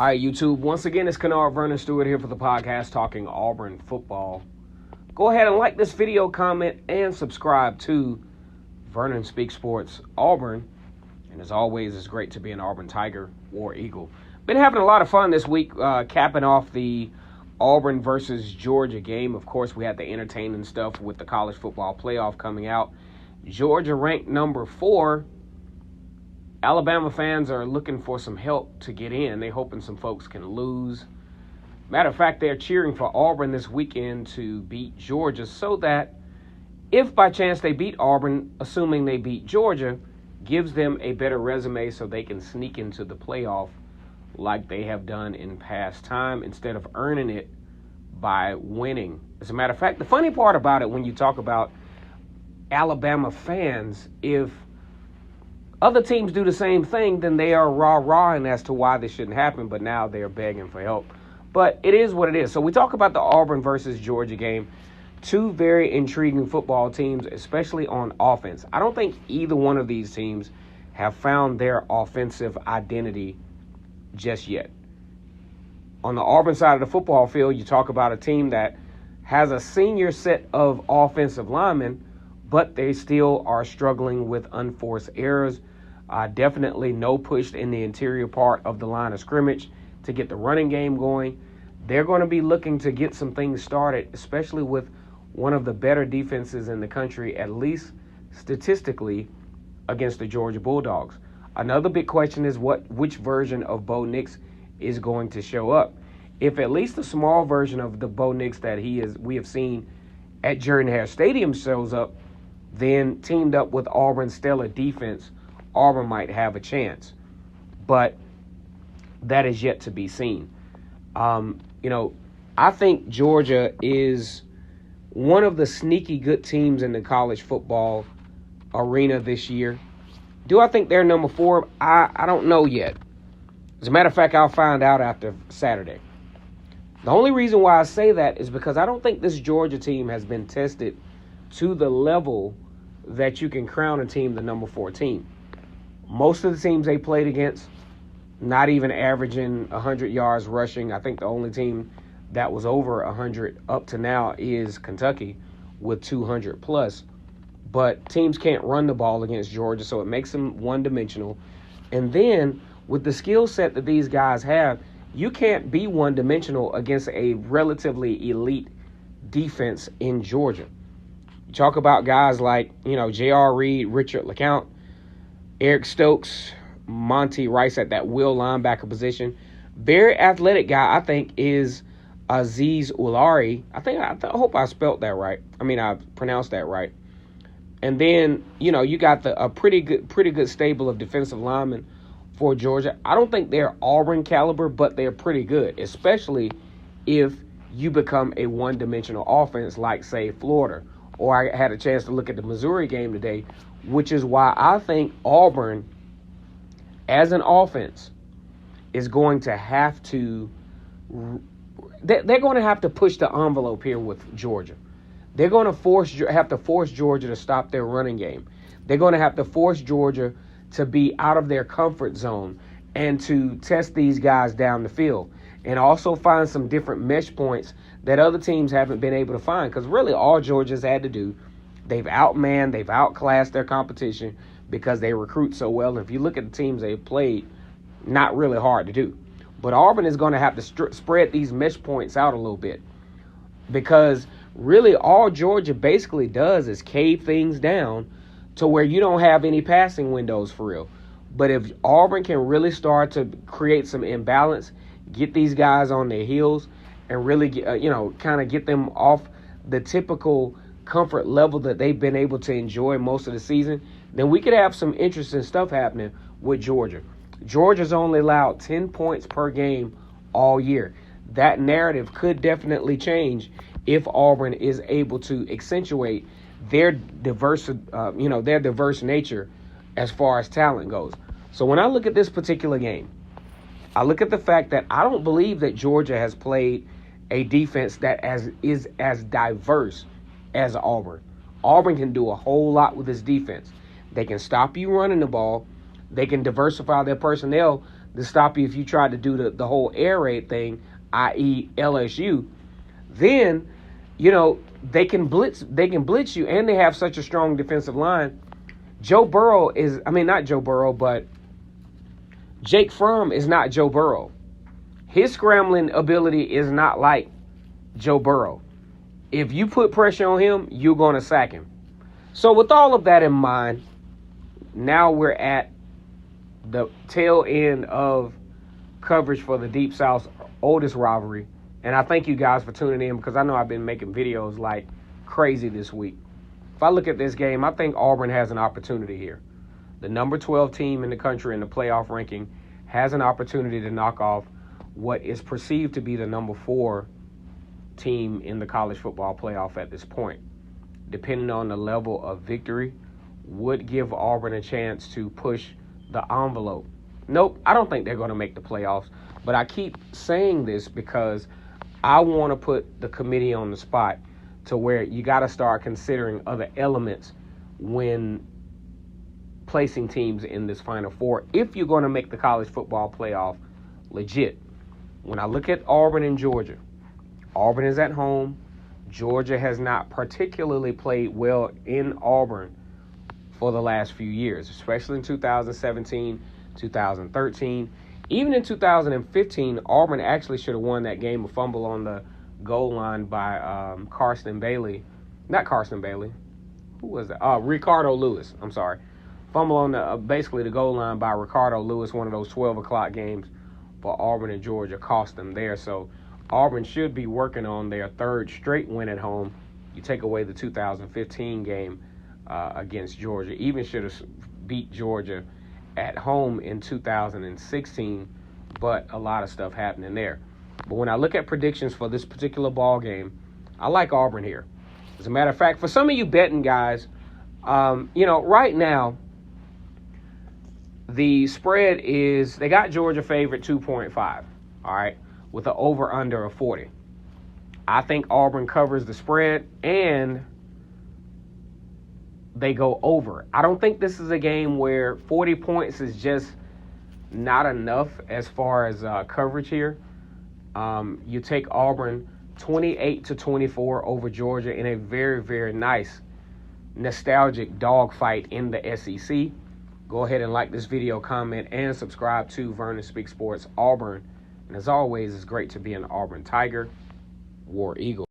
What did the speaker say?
All right, YouTube. Once again, it's Kennard Vernon Stewart here for the podcast talking Auburn football. Go ahead and like this video, comment, and subscribe to Vernon Speaks Sports Auburn. And as always, it's great to be an Auburn Tiger or Eagle. Been having a lot of fun this week, capping off the Auburn versus Georgia game. Of course, we had the entertaining stuff with the college football playoff coming out. Georgia ranked number 4. Alabama fans are looking for some help to get in. They're hoping some folks can lose. Matter of fact, they're cheering for Auburn this weekend to beat Georgia so that if by chance they beat Auburn, assuming they beat Georgia, gives them a better resume so they can sneak into the playoff like they have done in past time instead of earning it by winning. As a matter of fact, the funny part about it when you talk about Alabama fans, if other teams do the same thing, then they are rah-rahing as to why this shouldn't happen, but now they're begging for help. But it is what it is. So we talk about the Auburn versus Georgia game. Two very intriguing football teams, especially on offense. I don't think either one of these teams have found their offensive identity just yet. On the Auburn side of the football field, you talk about a team that has a senior set of offensive linemen, but they still are struggling with unforced errors. Definitely no push in the interior part of the line of scrimmage to get the running game going. They're going to be looking to get some things started, especially with one of the better defenses in the country, at least statistically, against the Georgia Bulldogs. Another big question is which version of Bo Nix is going to show up. If at least a small version of the Bo Nix that we have seen at Jordan-Hare Stadium shows up, then teamed up with Auburn's stellar defense, Auburn might have a chance. But that is yet to be seen. I think Georgia is one of the sneaky good teams in the college football arena this year. Do I think they're number 4? I don't know yet. As a matter of fact, I'll find out after Saturday. The only reason why I say that is because I don't think this Georgia team has been tested to the level that you can crown a team the number 4 team. Most of the teams they played against, not even averaging 100 yards rushing. I think the only team that was over 100 up to now is Kentucky with 200 plus. But teams can't run the ball against Georgia, so it makes them one-dimensional. And then with the skill set that these guys have, you can't be one-dimensional against a relatively elite defense in Georgia. You talk about guys like, J.R. Reed, Richard LeCounte, Eric Stokes, Monty Rice at that will linebacker position. Very athletic guy, I think, is Azeez Ulari. I hope I spelled that right. I pronounced that right. And then, you got a pretty good stable of defensive linemen for Georgia. I don't think they're Auburn caliber, but they're pretty good, especially if you become a one-dimensional offense like, say, Florida. Or I had a chance to look at the Missouri game today, which is why I think Auburn, as an offense, is going to have to – they're going to have to push the envelope here with Georgia. They're going to have to force Georgia to stop their running game. They're going to have to force Georgia to be out of their comfort zone and to test these guys down the field and also find some different mesh points that other teams haven't been able to find, because really all Georgia's had to do, they've outclassed their competition because they recruit so well. And if you look at the teams they've played, not really hard to do. But Auburn is going to have to spread these mesh points out a little bit, because really all Georgia basically does is cave things down to where you don't have any passing windows for real. But if Auburn can really start to create some imbalance, get these guys on their heels, and really kind of get them off the typical comfort level that they've been able to enjoy most of the season, then we could have some interesting stuff happening with Georgia. Georgia's only allowed 10 points per game all year. That narrative could definitely change if Auburn is able to accentuate their diverse nature as far as talent goes. So when I look at this particular game, I look at the fact that I don't believe that Georgia has played a defense that is as diverse as Auburn. Auburn can do a whole lot with this defense. They can stop you running the ball. They can diversify their personnel to stop you if you tried to do the whole air raid thing, i.e. LSU. Then, they can blitz you, and they have such a strong defensive line. Not Joe Burrow, but Jake Fromm is not Joe Burrow. His scrambling ability is not like Joe Burrow. If you put pressure on him, you're going to sack him. So with all of that in mind, now we're at the tail end of coverage for the Deep South's oldest rivalry. And I thank you guys for tuning in, because I know I've been making videos like crazy this week. If I look at this game, I think Auburn has an opportunity here. The number 12 team in the country in the playoff ranking has an opportunity to knock off what is perceived to be the number 4 team in the college football playoff at this point. Depending on the level of victory, would give Auburn a chance to push the envelope. Nope, I don't think they're going to make the playoffs. But I keep saying this because I want to put the committee on the spot to where you got to start considering other elements when placing teams in this Final Four if you're going to make the college football playoff legit. When I look at Auburn and Georgia, Auburn is at home. Georgia has not particularly played well in Auburn for the last few years, especially in 2017, 2013. Even in 2015, Auburn actually should have won that game. A fumble on the goal line by Carson Bailey. Not Carson Bailey. Who was that? Ricardo Lewis. I'm sorry. Fumble on the basically the goal line by Ricardo Lewis, one of those 12 o'clock games for Auburn and Georgia, cost them there. So Auburn should be working on their third straight win at home. You take away the 2015 game against Georgia. Even should have beat Georgia at home in 2016, but a lot of stuff happening there. But when I look at predictions for this particular ball game, I like Auburn here. As a matter of fact, for some of you betting guys, right now, the spread is, they got Georgia favorite 2.5, all right, with an over-under of 40. I think Auburn covers the spread, and they go over. I don't think this is a game where 40 points is just not enough as far as coverage here. You take Auburn 28-24 over Georgia in a very, very nice, nostalgic dogfight in the SEC. Go ahead and like this video, comment, and subscribe to Vernon Speaks Sports Auburn. And as always, it's great to be an Auburn Tiger, War Eagle.